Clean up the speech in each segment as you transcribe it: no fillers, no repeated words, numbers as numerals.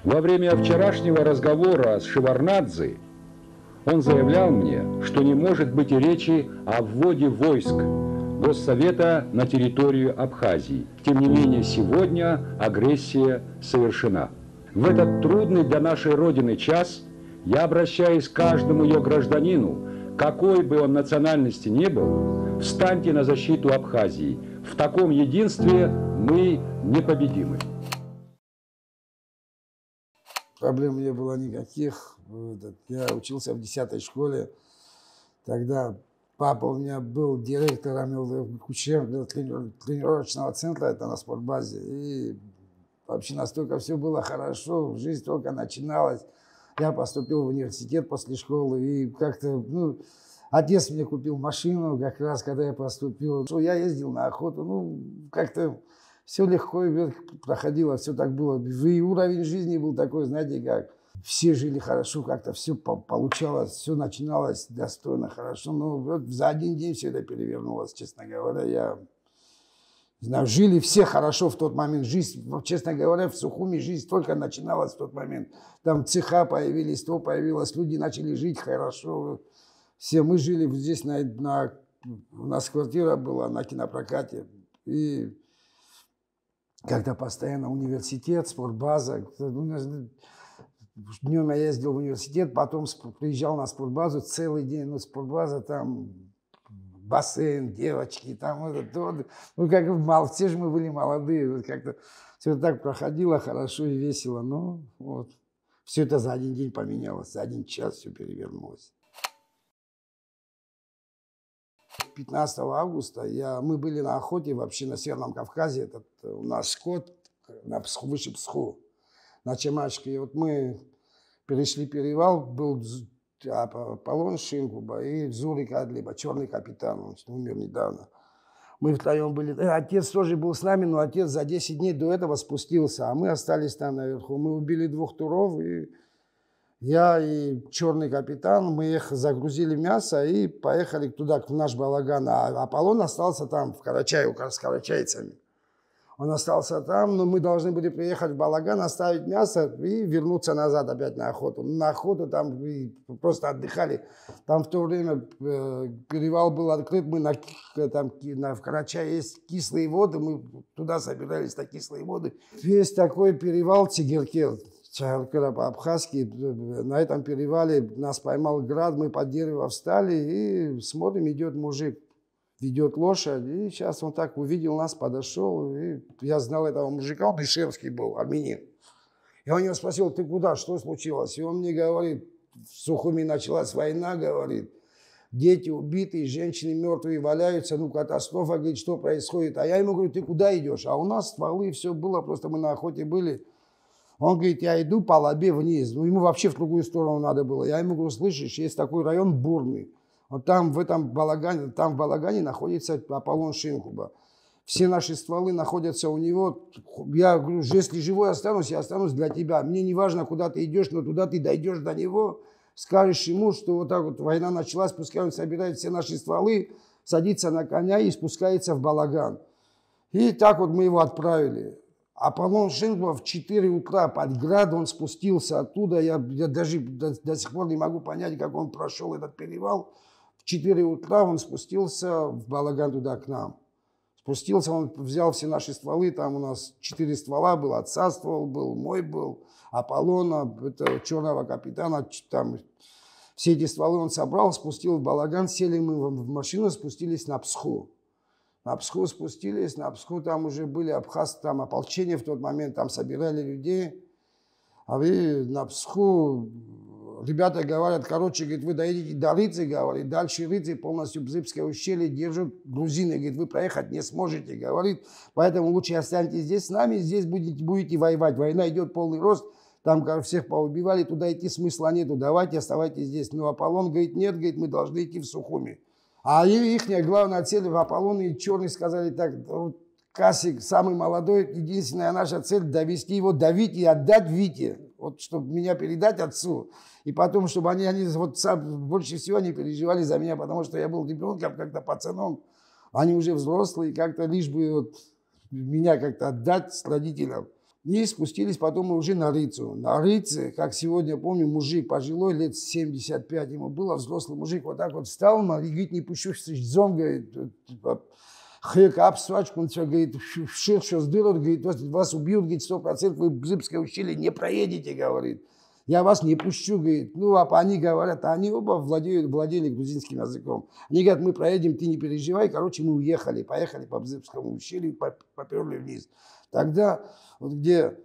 Во время вчерашнего разговора с Шеварднадзе он заявлял мне, что не может быть и речи о вводе войск Госсовета на территорию Абхазии. Тем не менее, сегодня агрессия совершена. В этот трудный для нашей Родины час я обращаюсь к каждому ее гражданину, какой бы он национальности ни был, встаньте на защиту Абхазии. В таком единстве мы непобедимы. Проблем не было никаких. Я учился в 10-й школе. Тогда папа у меня был директором учебного тренировочного центра, это на спортбазе. И вообще настолько все было хорошо, жизнь только начиналась. Я поступил в университет после школы, и как-то, отец мне купил машину, как раз когда я поступил. Я ездил на охоту, как-то все легко проходило, все так было. И уровень жизни был такой, знаете, как все жили хорошо, как-то все получалось, все начиналось достойно, хорошо. Но вот за один день все это перевернулось, честно говоря. Я не знаю, жили все хорошо в тот момент. Жизнь, честно говоря, в Сухуми жизнь только начиналась в тот момент. Там цеха появились, то появилось, люди начали жить хорошо. Все мы жили здесь, у нас квартира была на кинопрокате. И когда постоянно университет, спортбаза. Днем я ездил в университет, потом приезжал на спортбазу целый день. Спортбаза там, бассейн, девочки, там это, как все же мы были молодые. Как-то все так проходило хорошо и весело. Но вот, все это за один день поменялось, за один час все перевернулось. 15 августа мы были на охоте вообще на Северном Кавказе. У нас скот выше Псху, на Чемачке. И вот мы перешли перевал, был Аполлон Шинкуба и Зурик Адлиба, черный капитан, он умер недавно. Мы втроем были. Отец тоже был с нами, но отец за 10 дней до этого спустился, а мы остались там наверху. Мы убили 2 туров, и я и черный капитан, мы их загрузили мясо и поехали туда, в наш балаган. А Аполлон остался там, в Карачае, с карачайцами. Он остался там, но мы должны были приехать в балаган, оставить мясо и вернуться назад опять на охоту. На охоту там просто отдыхали. Там в то время перевал был открыт, в Карачае есть кислые воды, мы туда собирались на кислые воды. Весь такой перевал Цигеркер. По-абхазски, на этом перевале нас поймал град, мы под дерево встали и смотрим, идет мужик, ведет лошадь, и сейчас он так увидел нас, подошел, и я знал этого мужика, он ишевский был, армянин. Я у него спросил, ты куда, что случилось? И он мне говорит, в Сухуми началась война, говорит, дети убитые, женщины мертвые валяются, катастрофа, говорит, что происходит? А я ему говорю, ты куда идешь? А у нас стволы, все было, просто мы на охоте были. Он говорит, я иду по лобе вниз. Ему вообще в другую сторону надо было. Я ему говорю, слышишь, есть такой район Бурный. Вот там в балагане находится Аполлон Шинкуба. Все наши стволы находятся у него. Я говорю, если живой останусь, я останусь для тебя. Мне не важно, куда ты идешь, но туда ты дойдешь до него. Скажешь ему, что вот так вот война началась, пускай он собирает все наши стволы, садится на коня и спускается в балаган. И так вот мы его отправили. Аполлон Шинкуба в 4 утра под град, он спустился оттуда. Я даже до сих пор не могу понять, как он прошел этот перевал. В 4 утра он спустился в балаган туда к нам. Спустился, он взял все наши стволы, там у нас 4 ствола было, отца ствол был, мой был, Аполлона, черного капитана, там все эти стволы он собрал, спустил в балаган, сели мы в машину, спустились на Псху. На Псху спустились, на Псху там уже были абхазцы, там ополчение в тот момент, там собирали людей. А вы на Псху, ребята говорят, говорит, вы доедете до Рыцы, говорит, дальше Рыцы полностью Бзыбское ущелье держат грузины, говорит, вы проехать не сможете, говорит, поэтому лучше останьтесь здесь с нами, здесь будете воевать, война идет полный рост, там всех поубивали, туда идти смысла нету, давайте оставайтесь здесь. Но Аполлон говорит, нет, говорит, мы должны идти в Сухуми. А их главная цель в Аполлон и Черный сказали так, Касик самый молодой, единственная наша цель довести его до Вити и отдать Вите, вот чтобы меня передать отцу. И потом, чтобы они больше всего они переживали за меня, потому что я был ребенком, как-то пацаном, они уже взрослые, как-то лишь бы меня как-то отдать с родителям. И спустились потом мы уже на Рыцу. На Рыце, как сегодня помню, мужик пожилой, лет 75 ему было, взрослый мужик, вот так вот встал, и говорит, не пущу, зон, говорит, хэк, абстрачку, он все, говорит, шех, что сделают, говорит, вас убьют, говорит, 100%, вы в Бзыбское ущелье не проедете, говорит. Я вас не пущу, говорит. Ну, а они говорят, они оба владели грузинским языком. Они говорят, мы проедем, ты не переживай. Короче, мы уехали, поехали по Бзыбскому ущелью, поперли вниз. Тогда, вот где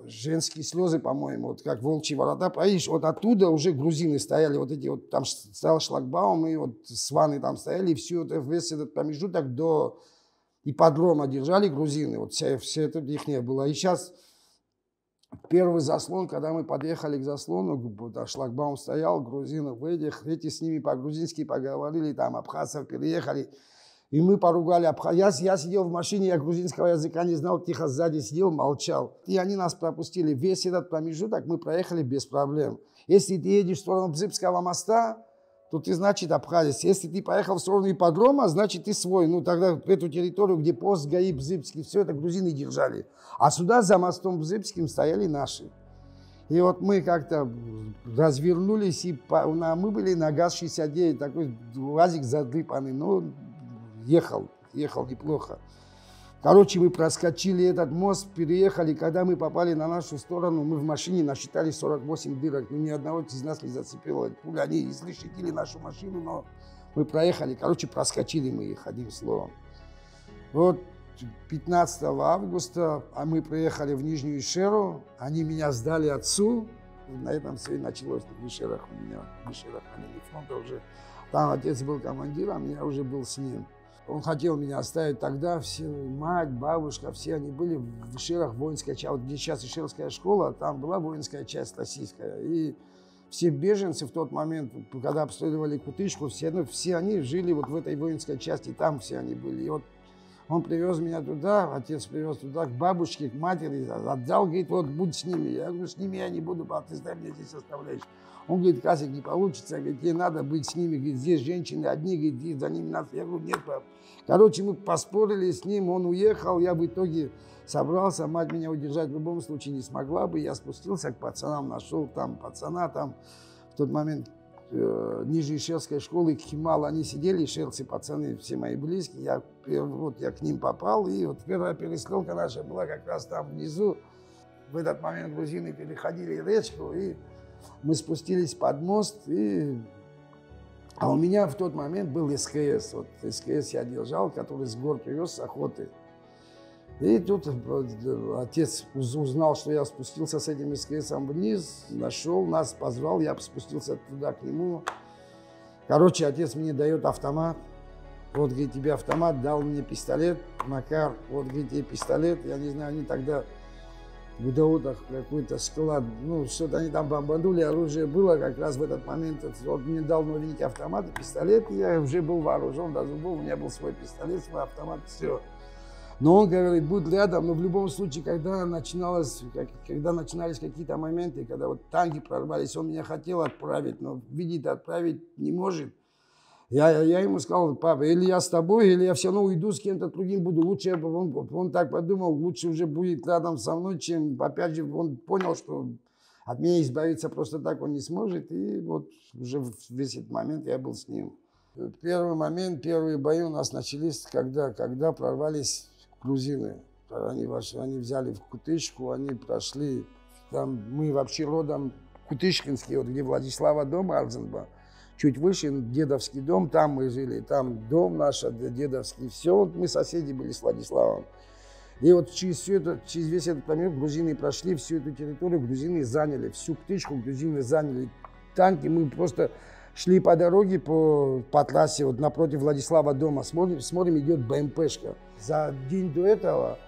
женские слезы, по-моему, вот как волчьи ворота, поедешь, вот оттуда уже грузины стояли, вот эти вот, там стоял шлагбаум, и вот сваны там стояли, и все это, весь этот промежуток до ипподрома держали грузины, вот все это их не было. И сейчас первый заслон, когда мы подъехали к заслону, шлагбаум стоял, грузинов эти с ними по-грузински поговорили, там абхазцев переехали. И мы поругали абхазцев. Я сидел в машине, я грузинского языка не знал, тихо сзади сидел, молчал. И они нас пропустили. Весь этот промежуток мы проехали без проблем. Если ты едешь в сторону Бзыбского моста, то ты, значит, абхазец. Если ты поехал в сторону ипподрома, значит, ты свой. Ну, тогда эту территорию, где пост ГАИ Бзыбский, все это грузины держали. А сюда за мостом Бзыбским стояли наши. И вот мы как-то развернулись, и мы были на ГАЗ-69, такой УАЗик задрипанный, но ехал неплохо. Короче, мы проскочили этот мост, переехали. Когда мы попали на нашу сторону, мы в машине насчитали 48 дырок. Ну, ни одного из нас не зацепило. Пуля, они изрешетили нашу машину, но мы проехали. Короче, проскочили мы их, одним словом. Вот 15 августа мы приехали в Нижнюю Шеру. Они меня сдали отцу. На этом все и началось. В Ишерах у меня, в Ишерах на линии фронта уже. Там отец был командиром, я уже был с ним. Он хотел меня оставить тогда, все, мать, бабушка, все они были в Ишерах, воинская часть, вот где сейчас Ишерская школа, там была воинская часть российская. И все беженцы в тот момент, когда обстреливали Кутышку, все они жили вот в этой воинской части, там все они были. И вот он привез меня туда, отец привез туда, к бабушке, к матери, отдал, говорит, вот будь с ними. Я говорю, с ними я не буду, пап, ты зачем меня здесь оставляешь? Он говорит, Касик, не получится, говорит, тебе надо быть с ними, говорит, здесь женщины одни, говорит, за ними надо. Я говорю, нет, пап. Короче, мы поспорили с ним, он уехал, я в итоге собрался, мать меня удержать в любом случае не смогла бы, я спустился к пацанам, нашел там пацана, там в тот момент ниже Ишерской школы, Кхимал, они сидели, ишерцы, пацаны, все мои близкие, я к ним попал, и вот первая перестрелка наша была как раз там внизу. В этот момент грузины переходили речку, и мы спустились под мост, а у меня в тот момент был СКС. Вот СКС я держал, который с гор привез с охоты. И тут отец узнал, что я спустился с этим СКСом вниз, нашел нас, позвал, я спустился туда к нему. Короче, отец мне дает автомат. Вот, говорит, тебе автомат, дал мне пистолет, Макар, вот, говорит, тебе пистолет. Я не знаю, они тогда в Даутах какой-то склад, ну, что-то они там бомбанули, оружие было как раз в этот момент. Вот мне дал новенький автомат и пистолет, и я уже был вооружен до зубов, у меня был свой пистолет, свой автомат, все. Но он говорит, будь рядом, но в любом случае, когда начинались какие-то моменты, когда вот танки прорвались, он меня хотел отправить, но видит, отправить не может. Я ему сказал, папа, или я с тобой, или я все равно уйду с кем-то другим, буду лучше. Он так подумал, лучше уже будет рядом со мной, чем, опять же, он понял, что от меня избавиться просто так он не сможет. И вот уже весь этот момент я был с ним. Первый момент, первые бои у нас начались, когда прорвались грузины. Они взяли в Кутышку, они прошли, там мы вообще родом Кутышкинский, вот где Владислава дом, Арзенба. Чуть выше дедовский дом, там мы жили, там дом наш дедовский, все, вот мы соседи были с Владиславом. И вот через весь этот момент грузины прошли, всю эту территорию грузины заняли, всю птичку грузины заняли. Танки, мы просто шли по дороге, по трассе, вот напротив Владислава дома, смотрим, идет БМПшка. За день до этого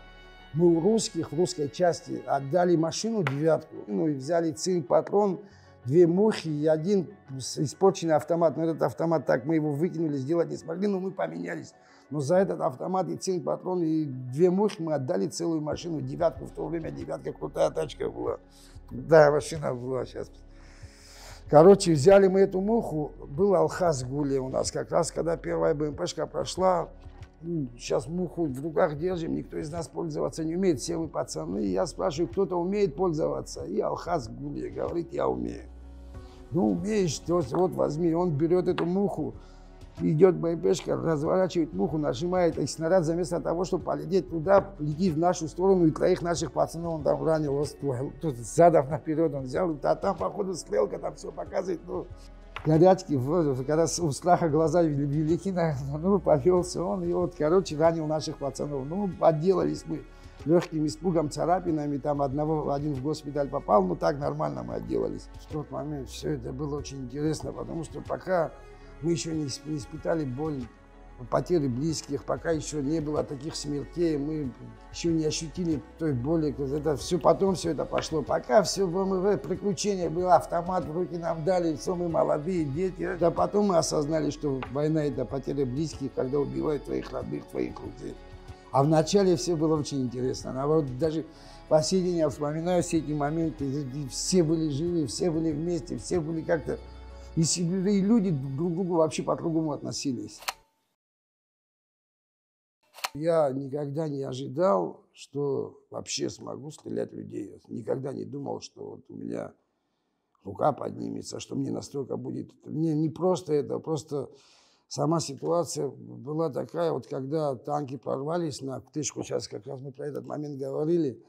мы у русских, в русской части, отдали машину 9, ну и взяли цинк-патрон, 2 мухи и 1 испорченный автомат. Но этот автомат, так мы его выкинули, сделать не смогли, но мы поменялись. Но за этот автомат и цинк-патрон и 2 мухи мы отдали целую машину, 9. В то время 9 крутая тачка была. Да, машина была сейчас. Короче, взяли мы эту муху, был Алхаз Гули у нас как раз, когда первая БМПшка прошла, сейчас муху в руках держим, никто из нас пользоваться не умеет, все мы пацаны. Я спрашиваю, кто-то умеет пользоваться? И Алхаз Гулия говорит, я умею. Ну, умеешь, вот возьми. Он берет эту муху, идет БМПшка, разворачивает муху, нажимает, и снаряд вместо того, чтобы полететь туда, летит в нашу сторону, и троих наших пацанов он там ранил, вот, тут задом наперед он взял, а там, походу, стрелка, там все показывает, ну, горячки, когда у страха глаза велики, ну, повелся он, и вот, короче, ранил наших пацанов. Ну, отделались мы легким испугом, царапинами, там один в госпиталь попал, ну, так нормально мы отделались. В тот момент все это было очень интересно, потому что пока мы еще не испытали боль потери близких, пока еще не было таких смертей, мы еще не ощутили той боли. Это все потом все это пошло. Пока все приключения было, автомат в руки нам дали, все мы молодые дети. Да потом мы осознали, что война это потеря близких, когда убивают твоих родных, твоих друзей. А вначале все было очень интересно. Наоборот, даже по сей день я вспоминаю все эти моменты. Все были живы, все были вместе, все были как-то... И люди друг к другу вообще по-другому относились. Я никогда не ожидал, что вообще смогу стрелять в людей. Никогда не думал, что вот у меня рука поднимется, что мне настолько будет... Мне не просто это, просто сама ситуация была такая, вот когда танки прорвались на Ктычку, сейчас как раз мы про этот момент говорили,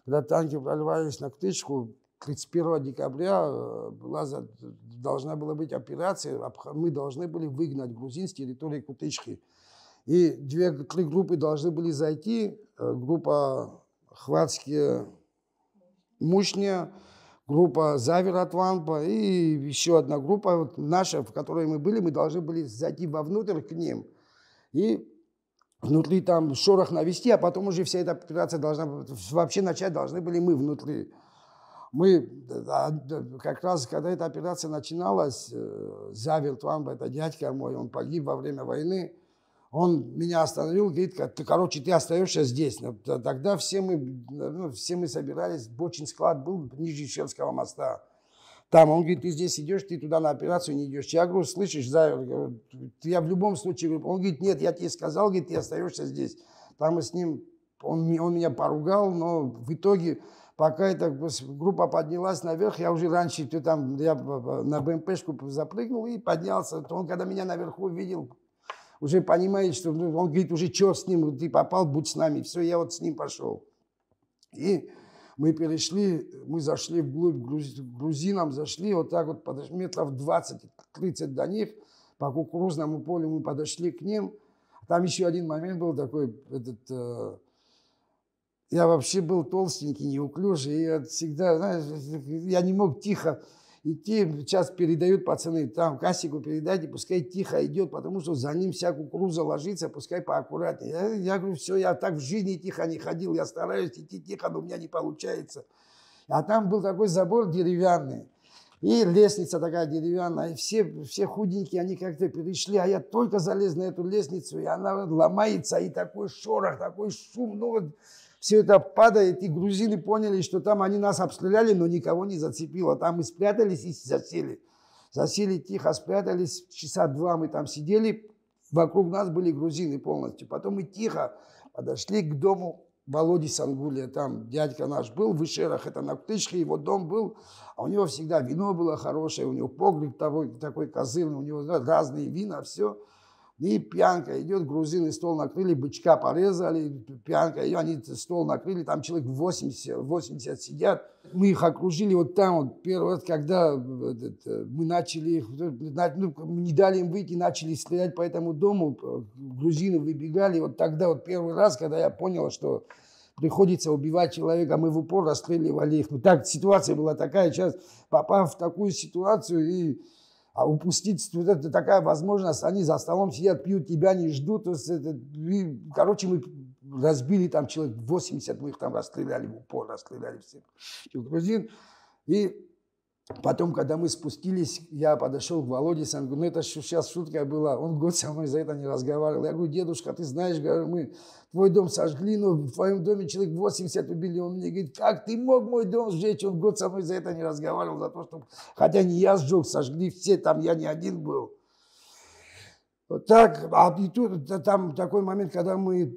когда танки прорвались на Ктычку, 31 декабря должна была быть операция, мы должны были выгнать грузин с территории Кутычки. И 2-3 группы должны были зайти, группа Хватские Мушня, группа Завер от Ванпа и еще одна группа, вот наша, в которой мы были, мы должны были зайти вовнутрь к ним. И внутри там шорох навести, а потом уже вся эта операция должна вообще начать, должны были мы внутри. Мы как раз, когда эта операция начиналась, Завер Тванба, это дядька мой, он погиб во время войны, он меня остановил, говорит, короче, ты остаешься здесь. Тогда все мы собирались, Бочин склад был ниже Ишерского моста. Там, он говорит, ты здесь идешь, ты туда на операцию не идешь. Я говорю, слышишь, Завер, я в любом случае, он говорит, нет, я тебе сказал, говорит, ты остаешься здесь. Там мы с ним, он меня поругал, но в итоге, пока эта группа поднялась наверх, я уже раньше я на БМПшку запрыгнул и поднялся. Он, когда меня наверху увидел, уже понимает, что он говорит, уже черт с ним, ты попал, будь с нами. Все, я вот с ним пошел. И мы перешли, мы зашли вглубь грузинам, зашли вот так вот, метров 20-30 до них, по кукурузному полю мы подошли к ним. Там еще один момент был такой, я вообще был толстенький, неуклюжий, и я всегда, знаешь, я не мог тихо идти, сейчас передают пацаны, там Касику передайте, пускай тихо идет, потому что за ним вся кукуруза ложится, пускай поаккуратнее. Я говорю, все, я так в жизни тихо не ходил, я стараюсь идти тихо, но у меня не получается. А там был такой забор деревянный, и лестница такая деревянная, и все худенькие, они как-то перешли, а я только залез на эту лестницу, и она ломается, и такой шорох, такой шум, ну вот, все это падает, и грузины поняли, что там они нас обстреляли, но никого не зацепило. Там мы спрятались и засели. Засели тихо, спрятались, часа 2 мы там сидели, вокруг нас были грузины полностью. Потом мы тихо подошли к дому Володи Сангулия. Там дядька наш был в Ишерах, это на Ктычке, его дом был. А у него всегда вино было хорошее, у него погреб такой козырный, у него разные вина, все. И пьянка идет, грузины стол накрыли, бычка порезали, пьянка, и они стол накрыли, там человек 80 сидят. Мы их окружили вот там, вот первый раз, когда мы начали, не дали им выйти, начали стрелять по этому дому, грузины выбегали. Вот тогда вот первый раз, когда я понял, что приходится убивать человека, мы в упор расстреливали их. Ну так, ситуация была такая, сейчас попав в такую ситуацию а упустить это такая возможность, они за столом сидят, пьют, тебя не ждут. То есть короче, мы разбили там человек 80, мы их там расстреляли, в упор расстреляли всех грузин. И потом, когда мы спустились, я подошел к Володе Сангу, ну это сейчас шутка была, он год со мной за это не разговаривал. Я говорю, дедушка, ты знаешь, говорю, мы твой дом сожгли, но в твоем доме человек 80 убили. Он мне говорит, как ты мог мой дом сжечь? Он год со мной за это не разговаривал, за то, что, хотя не я сжег, сожгли все, там я не один был. Так, и тут там такой момент, когда мы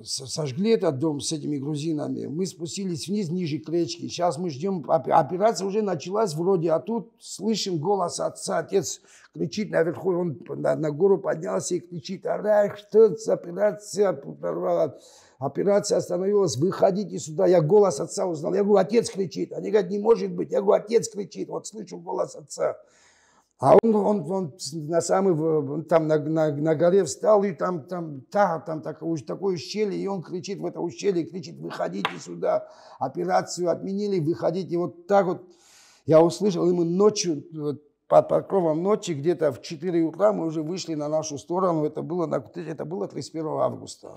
сожгли этот дом с этими грузинами, мы спустились вниз, ниже к речке. Сейчас мы ждем, операция уже началась вроде, а тут слышим голос отца. Отец кричит наверху, он на гору поднялся и кричит: «Арах, что за операция прорвала? Операция остановилась, выходите сюда». Я голос отца узнал. Я говорю: отец кричит. Они говорят: не может быть. Я говорю: отец кричит. Вот слышу голос отца. А он там на горе встал, и там такое ущелье, и он кричит в это ущелье, кричит: выходите сюда, операцию отменили, выходите. Вот так вот я услышал, и мы ночью, под покровом ночи, где-то в 4 утра мы уже вышли на нашу сторону, это было 31 августа.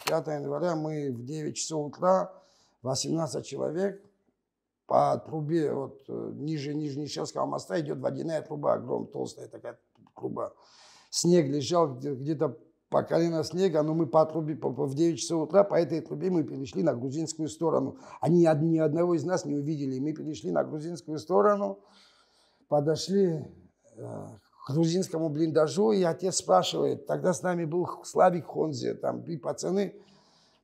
5 января мы в 9 часов утра, 18 человек, по трубе, вот ниже Нижнечелского моста идет водяная труба, огромная, толстая такая труба. Снег лежал где-то по колено снега, но мы по трубе в 9 часов утра по этой трубе мы перешли на грузинскую сторону. Они ни одного из нас не увидели. Мы перешли на грузинскую сторону, подошли к грузинскому блиндажу, и отец спрашивает, тогда с нами был Славик Хонзе, там и пацаны,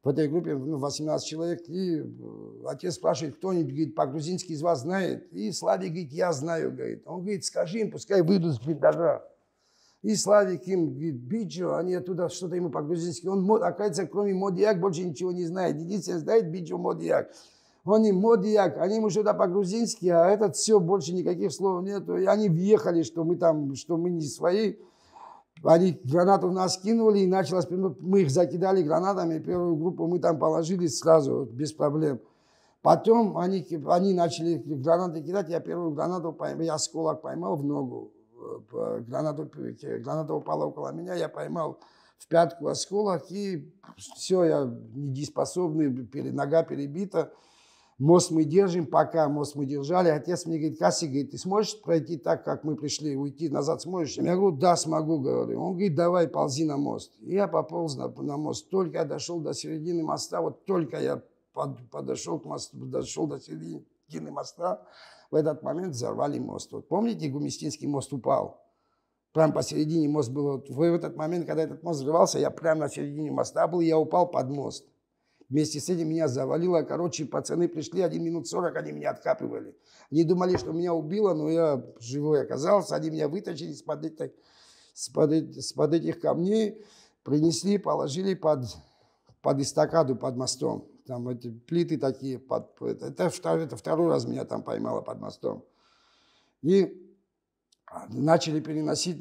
в этой группе 18 человек, и отец спрашивает, кто-нибудь, говорит, по-грузински из вас знает? И Славик говорит: я знаю, говорит. Он говорит: скажи им, пускай выйдут с блиндажа. И Славик им говорит: биджо, они оттуда что-то ему по-грузински. Он, оказывается, кроме модияк больше ничего не знает. Единственное знает биджо модияк. Он им модияк, они ему что-то по-грузински, а этот все, больше никаких слов нет. И они въехали, что мы не свои. Они гранату в нас кинули, и началось, мы их закидали гранатами, первую группу мы там положили сразу, без проблем. Потом они начали гранаты кидать, я первую гранату поймал, я осколок поймал в ногу. Граната упала около меня, я поймал в пятку осколок, и все, я недееспособный, нога перебита. Мост мы держим, пока мост мы держали. Отец мне говорит: Каси, говорит, ты сможешь пройти так, как мы пришли, уйти назад сможешь? Я говорю: да, смогу, говорю. Он говорит: давай, ползи на мост. И я пополз на мост. Только я дошел до середины моста, вот только я подошел к мосту, дошел до середины моста, в этот момент взорвали мост. Вот помните, Гумистинский мост упал? Прямо посередине мост был. Вот в этот момент, когда этот мост взрывался, я прямо на середине моста был, и я упал под мост. Вместе с этим меня завалило. Короче, пацаны пришли, 1 минут 40, они меня откапывали. Они думали, что меня убило, но я живой оказался. Они меня вытащили из-под этих камней, принесли, положили под эстакаду, под мостом. Там эти плиты такие. Это второй раз меня там поймало под мостом. И начали переносить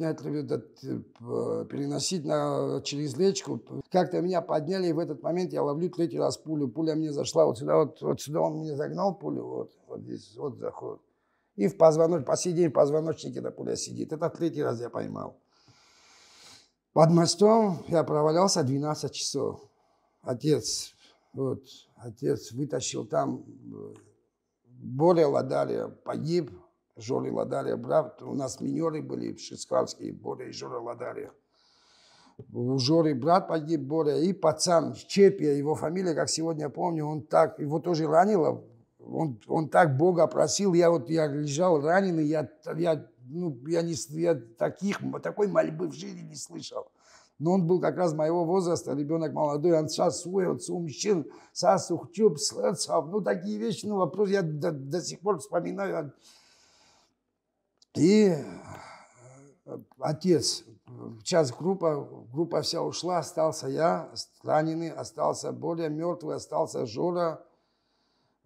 через речку. Как-то меня подняли, и в этот момент я ловлю 3-й раз пулю. Пуля мне зашла вот сюда, вот сюда он мне загнал пулю, вот здесь, вот заход. И по сей день в позвоночнике эта пуля сидит. Это 3-й раз я поймал. Под мостом я провалялся 12 часов. Отец вытащил там, Боря Ладария погиб. Жора Ладария, брат, у нас минеры были шискарские, Боря и Жора Ладария. У Жоры брат погиб, Боря, и пацан Чепия, его фамилия, как сегодня помню, его тоже ранило, он так Бога просил, я лежал раненый, я такой мольбы в жизни не слышал. Но он был как раз моего возраста, ребенок молодой, он сейчас умщен, такие вещи, вопрос я до сих пор вспоминаю. И отец, сейчас группа вся ушла, остался я, раненый, остался Боря, мертвый, остался Жора,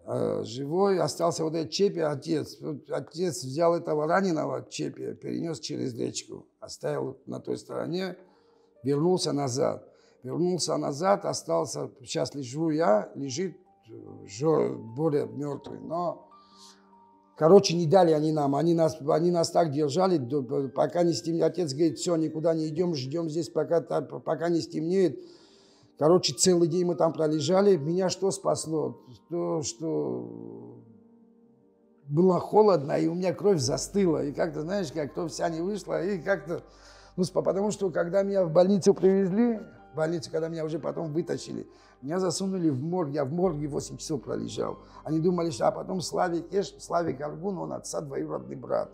живой, остался вот этот Чепи, отец. Отец взял этого раненого Чепи, перенес через речку, оставил на той стороне, вернулся назад, остался, сейчас лежу я, лежит Боря мертвый, но... Короче, не дали они нам, они нас так держали, пока не стемнеет. Отец говорит: все, никуда не идем, ждем здесь, пока не стемнеет. Короче, целый день мы там пролежали. Меня что спасло? То, что было холодно, и у меня кровь застыла. И как-то, знаешь, как кровь вся не вышла, и как-то... потому что, когда меня в больницу привезли, когда меня уже потом вытащили, меня засунули в морг, я в морге 8 часов пролежал. Они думали, что... А потом Славик Аргун, он отца двоюродный брат.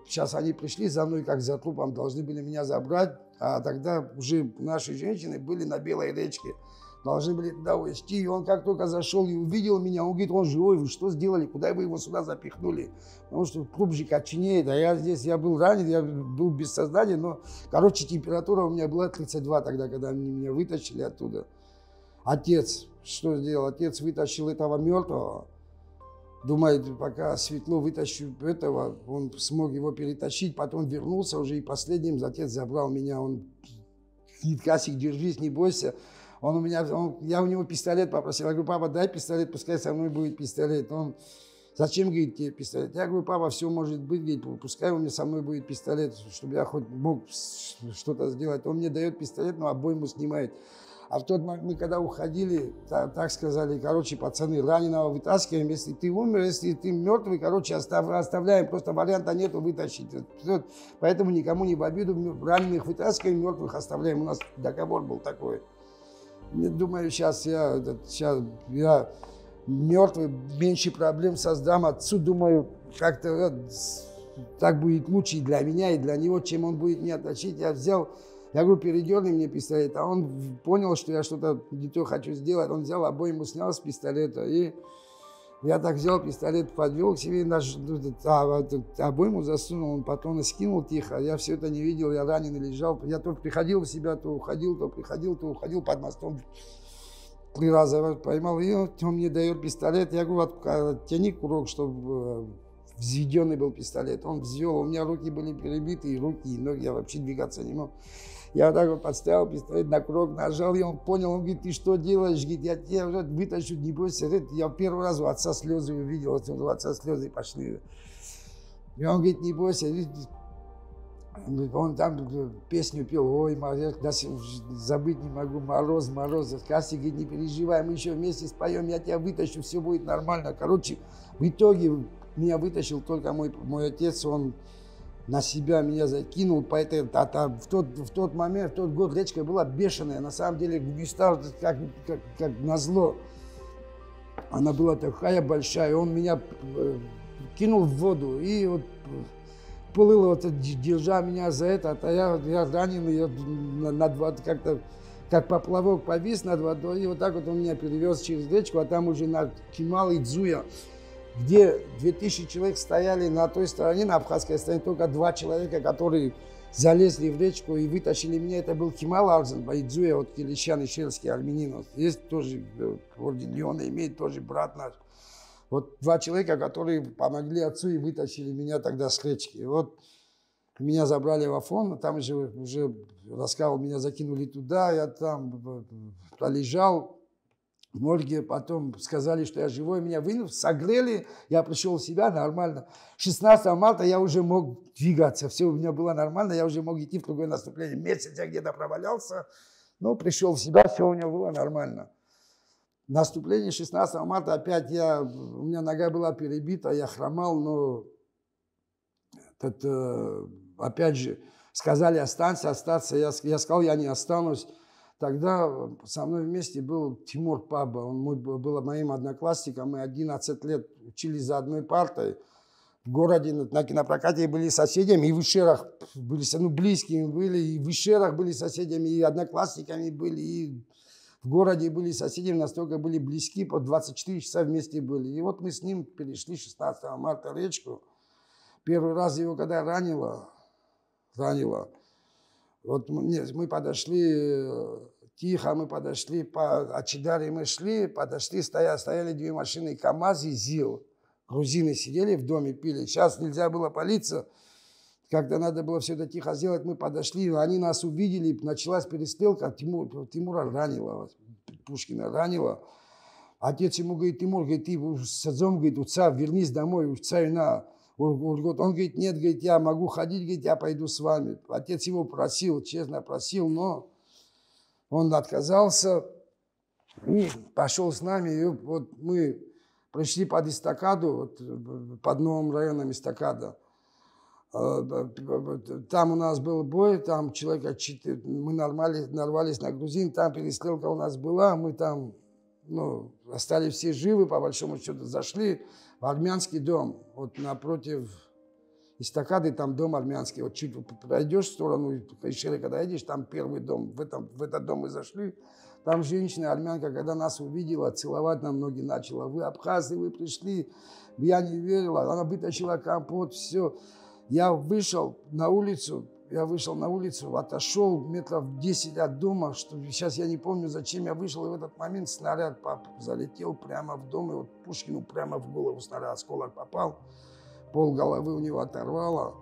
Сейчас они пришли за мной, как за трупом, должны были меня забрать, а тогда уже наши женщины были на Белой речке, должны были туда увезти, и он как только зашел и увидел меня, он говорит, он живой, вы что сделали, куда вы его сюда запихнули, потому что труп же коченеет, а я был ранен, я был без сознания, но, короче, температура у меня была 32 тогда, когда они меня вытащили оттуда. Отец, что сделал, отец вытащил этого мертвого, думает, пока светло вытащу этого, он смог его перетащить, потом вернулся уже и последним отец забрал меня, он говорит, Касик, держись, не бойся. Я у него пистолет попросил. Я говорю, папа, дай пистолет, пускай со мной будет пистолет. Он, зачем, говорит, тебе пистолет? Я говорю, папа, все может быть, говорит, пускай у меня со мной будет пистолет, чтобы я хоть мог что-то сделать. Он мне дает пистолет, но обойму снимает. А в тот момент, мы когда уходили, так сказали, короче, пацаны, раненого вытаскиваем, если ты умер, если ты мертвый, короче, оставляем, просто варианта нету вытащить. Поэтому никому не в обиду, раненых вытаскиваем, мертвых оставляем. У нас договор был такой. Думаю, сейчас я мертвый, меньше проблем создам. Отцу, думаю, как-то так будет лучше и для меня, и для него, чем он будет меня тащить. Я говорю, передерни мне пистолет. А он понял, что я что-то не то хочу сделать. Он взял обойму, снял с пистолета. И я так взял пистолет, подвел к себе, обойму засунул, он патроны скинул тихо. Я все это не видел, я раненый лежал. Я то приходил в себя, то уходил, то приходил, то уходил под мостом. 3 раза поймал, и он мне дает пистолет. Я говорю, оттяни курок, чтобы взведенный был пистолет. Он взвел, у меня руки были перебиты, и руки, и ноги, я вообще двигаться не мог. Я вот так вот подставил пистолет, на курок нажал, и он понял, он говорит, ты что делаешь? Говорит, я тебя вытащу, не бойся. Я первый раз у отца слезы увидел, у отца слезы пошли. И он говорит, не бойся. Он там песню пел, ой, я забыть не могу, мороз, мороз. Касси говорит, не переживай, мы еще вместе споем, я тебя вытащу, все будет нормально. Короче, в итоге меня вытащил только мой отец, он на себя меня закинул, поэтому в тот момент, в тот год речка была бешеная, на самом деле Гугистар как назло. Она была такая большая, он меня кинул в воду и вот плыл, вот, держа меня за это, а я раненый, я над водой как-то как поплавок повис над водой, и вот так вот он меня перевез через речку, а там уже на Кемал и Дзуя, где 2000 человек стояли на той стороне, на абхазской стороне, только 2 человека, которые залезли в речку и вытащили меня. Это был Кемал Арзан, Байдзуя, вот Килищан, Ишельский, армянин. Есть тоже, орден Леона имеет, тоже брат наш. Вот 2 человека, которые помогли отцу и вытащили меня тогда с речки. И вот меня забрали в Афон, там уже рассказывал, меня закинули туда, я там пролежал в морге, потом сказали, что я живой, меня вынули, согрели, я пришел в себя нормально. 16 марта я уже мог двигаться, все у меня было нормально, я уже мог идти в другое наступление. Месяц я где-то провалялся, но пришел в себя, все у меня было нормально. Наступление 16 марта опять у меня нога была перебита, я хромал, но опять же сказали остаться, я сказал, я не останусь. Тогда со мной вместе был Тимур Паба, он был моим одноклассником, мы 11 лет учились за одной партой. В городе на кинопрокате были соседями, и в Ишерах были, близкими были, и в Ишерах были соседями, и одноклассниками были, и в городе были соседями, настолько были близки, по 24 часа вместе были. И вот мы с ним перешли 16 марта речку. Первый раз его когда ранило, вот мы подошли, тихо мы подошли, по Ачидаре мы шли, подошли, стояли 2 машины, КамАЗ и ЗИЛ. Грузины сидели в доме, пили. Сейчас нельзя было палиться, когда надо было все это тихо сделать, мы подошли, они нас увидели, началась перестрелка, Тимура ранило, Пушкина ранило. Отец ему говорит, Тимур, говорит, ты с отцом, говорит, отца, вернись домой, отца и на. Он говорит, нет, говорит, я могу ходить, говорит, я пойду с вами. Отец его просил, честно просил, но он отказался и пошел с нами. И вот мы пришли под эстакаду, вот, под новым районом эстакада. Там у нас был бой, там человека 4, мы нарвались на грузин, там перестрелка у нас была, мы там остались все живы, по большому счету, зашли в армянский дом, вот напротив эстакады, там дом армянский. Вот чуть пройдешь в сторону Кайшеры, когда едешь, там первый дом. В этот дом мы зашли. Там женщина, армянка, когда нас увидела, целовать нам ноги начала. Вы абхазы, вы пришли. Я не верила. Она вытащила компот, все. Я вышел на улицу, отошел метров 10 от дома, что сейчас я не помню, зачем я вышел, и в этот момент снаряд залетел прямо в дом, и вот Пушкину прямо в голову снаряд, осколок попал, пол головы у него оторвало.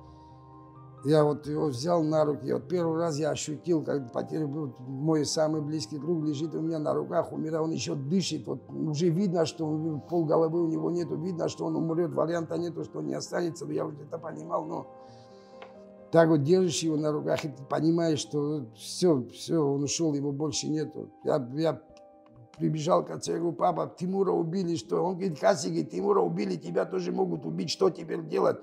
Я вот его взял на руки, вот первый раз я ощутил, как потерял, мой самый близкий друг лежит у меня на руках, умирает, он еще дышит, вот уже видно, что пол головы у него нету, видно, что он умрет, варианта нету, что он не останется, я уже это понимал, но так вот держишь его на руках, и ты понимаешь, что все, он ушел, его больше нету. Я прибежал к отцу, я говорю, папа, Тимура убили, что? Он говорит, Каси, говорит, Тимура убили, тебя тоже могут убить, что теперь делать?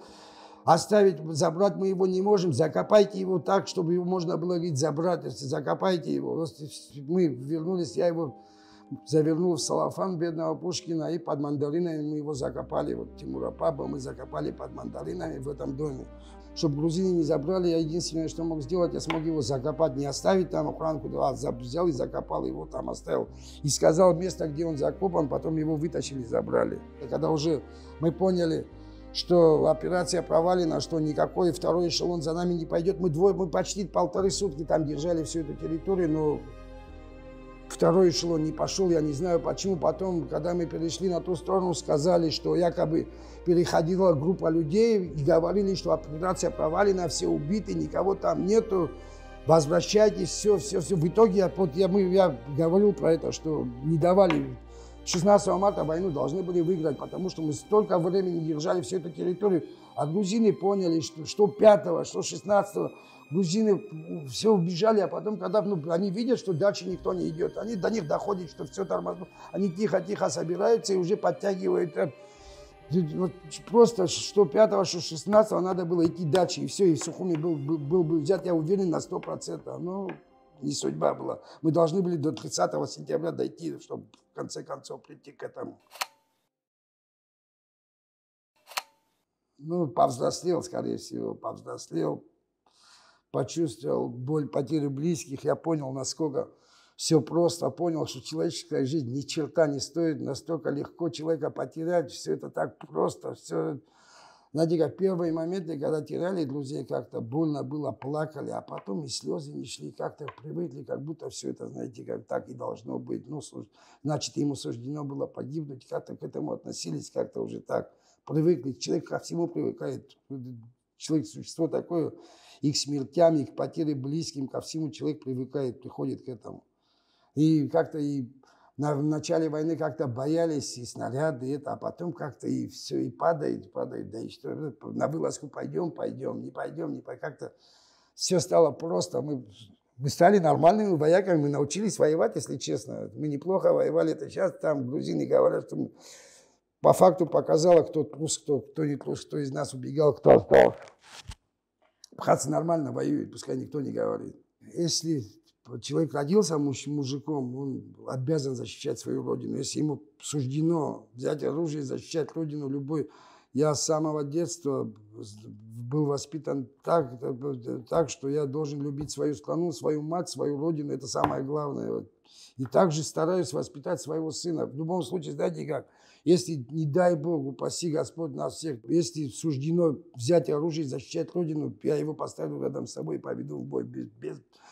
Оставить, забрать мы его не можем, закопайте его так, чтобы его можно было, говорит, забрать, закопайте его. Мы вернулись, я его завернул в салафан бедного Пушкина, и под мандаринами мы его закопали, вот Тимура папа мы закопали под мандаринами в этом доме. Чтобы грузины не забрали, я единственное, что мог сделать, я смог его закопать, не оставить там охранку, взял и закопал его там, оставил. И сказал место, где он закопан, потом его вытащили, забрали. И когда уже мы поняли, что операция провалена, что никакой второй эшелон за нами не пойдет, мы почти 1,5 сутки там держали всю эту территорию, но второй эшелон не пошел, я не знаю почему. Потом, когда мы перешли на ту сторону, сказали, что якобы переходила группа людей и говорили, что операция провалена, все убиты, никого там нету, возвращайтесь, все. В итоге я говорил про это, что не давали. 16 марта войну должны были выиграть, потому что мы столько времени держали всю эту территорию, а грузины поняли, что 5-го, что 16-го, грузины все убежали, а потом, когда они видят, что дальше никто не идет, до них доходит, что все тормозно, они тихо-тихо собираются и уже подтягивают. Вот просто что 5-го, что 16-го надо было идти дальше, и все, и Сухуми был бы взят, я уверен, на 100%. Но не судьба была. Мы должны были до 30 сентября дойти, чтобы в конце концов прийти к этому. Повзрослел, скорее всего, почувствовал боль потери близких, я понял, насколько все просто, понял, что человеческая жизнь ни черта не стоит, настолько легко человека потерять, все это так просто, все. Знаете, как первые моменты, когда теряли друзей, как-то больно было, плакали, а потом и слезы не шли, как-то привыкли, как будто все это, знаете, как так и должно быть. Значит, ему суждено было погибнуть, как-то к этому относились, как-то уже так привыкли. Человек ко всему привыкает. Человек – существо такое, и к смертям, и к потере близким, ко всему человек привыкает, приходит к этому. И как-то и в начале войны как-то боялись и снаряды, а потом как-то и все, и падает, да и что, на вылазку пойдем, не пойдем, как-то все стало просто. Мы стали нормальными вояками, мы научились воевать, если честно. Мы неплохо воевали, это сейчас там грузины говорят, что по факту показало, кто трус, кто не трус, кто из нас убегал, кто остался. Абхазцы нормально воюют, пускай никто не говорит. Если человек родился мужиком, он обязан защищать свою родину. Если ему суждено взять оружие и защищать родину любой. Я с самого детства был воспитан так, что я должен любить свою страну, свою мать, свою родину. Это самое главное. И также стараюсь воспитать своего сына. В любом случае, знаете как, если, не дай Бог, упаси Господь нас всех, если суждено взять оружие и защищать родину, я его поставлю рядом с собой и поведу в бой.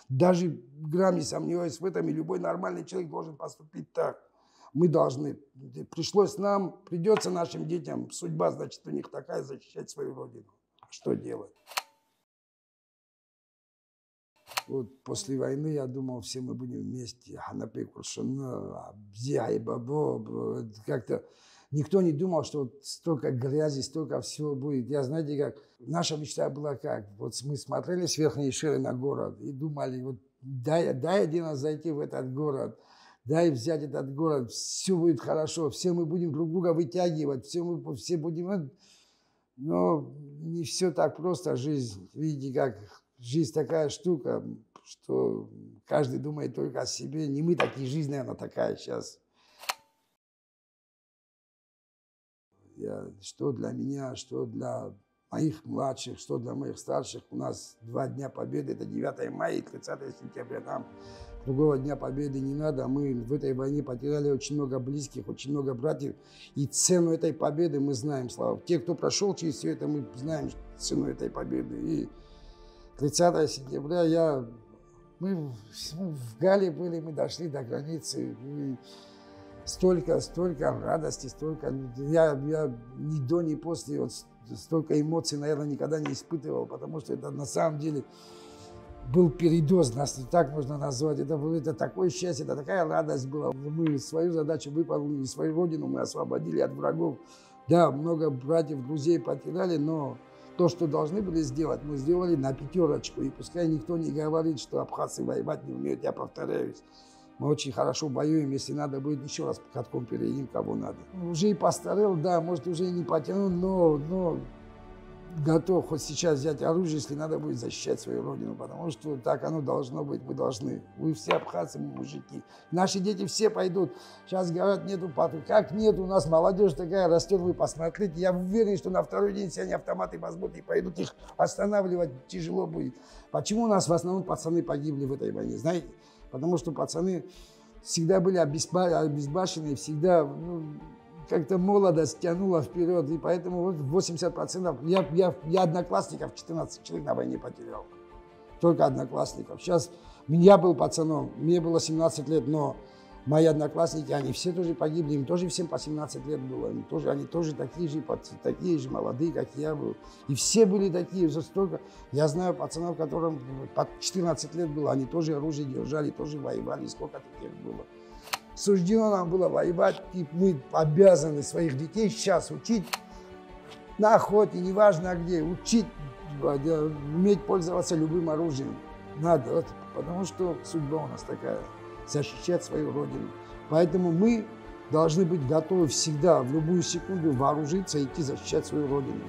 Даже грамм не сомневаюсь в этом, и любой нормальный человек должен поступить так. Мы должны. Пришлось нам, придется нашим детям. Судьба, значит, у них такая, защищать свою родину. Что делать? Вот после войны я думал, все мы будем вместе. Как-то никто не думал, что вот столько грязи, столько всего будет. Я, знаете, как наша мечта была как? Вот мы смотрели с верхней ширы на город и думали, вот дай один раз зайти в этот город, дай взять этот город, все будет хорошо, все мы будем друг друга вытягивать, все будем... Но не все так просто, жизнь. Видите, как жизнь такая штука, что каждый думает только о себе. Не мы такие, жизнь, наверное, такая сейчас. Что для меня, что для моих младших, что для моих старших. У нас 2 дня победы, это 9 мая и 30 сентября. Нам другого дня победы не надо. Мы в этой войне потеряли очень много близких, очень много братьев. И цену этой победы мы знаем, слава. Те, кто прошел через все это, мы знаем цену этой победы. И 30 сентября мы в Гале были, мы дошли до границы. И столько радости, столько... Я ни до, ни после вот столько эмоций, наверное, никогда не испытывал, потому что это на самом деле был передоз, нас не так можно назвать. Это такое счастье, это такая радость была. Мы свою задачу выполнили, свою родину мы освободили от врагов. Да, много братьев, друзей потеряли, но то, что должны были сделать, мы сделали на 5. И пускай никто не говорит, что абхазцы воевать не умеют, я повторяюсь. Мы очень хорошо воюем, если надо будет, еще раз катком переедем, кого надо. Уже и постарел, да, может, уже и не потянул, но готов хоть сейчас взять оружие, если надо будет защищать свою родину, потому что так оно должно быть, мы должны. Вы все абхазцы, мы мужики. Наши дети все пойдут. Сейчас говорят, нету патруль. Как нет? У нас молодежь такая растет, вы посмотрите. Я уверен, что на 2-й день все они автоматы возьмут и пойдут. Их останавливать тяжело будет. Почему у нас в основном пацаны погибли в этой войне? Знаете? Потому что пацаны всегда были обезбашены, всегда как-то молодость тянула вперед. И поэтому 80% я одноклассников 14 человек на войне потерял. Только одноклассников. Сейчас я был пацаном, мне было 17 лет, но мои одноклассники, они все тоже погибли, им тоже всем по 17 лет было. Они тоже такие же молодые, как я был. И все были такие же столько. Я знаю пацанов, которым по 14 лет было, они тоже оружие держали, тоже воевали, сколько таких было. Суждено нам было воевать, и мы обязаны своих детей сейчас учить на охоте, неважно где, учить, уметь пользоваться любым оружием. Надо, потому что судьба у нас такая. Защищать свою родину. Поэтому мы должны быть готовы всегда, в любую секунду вооружиться и идти защищать свою родину.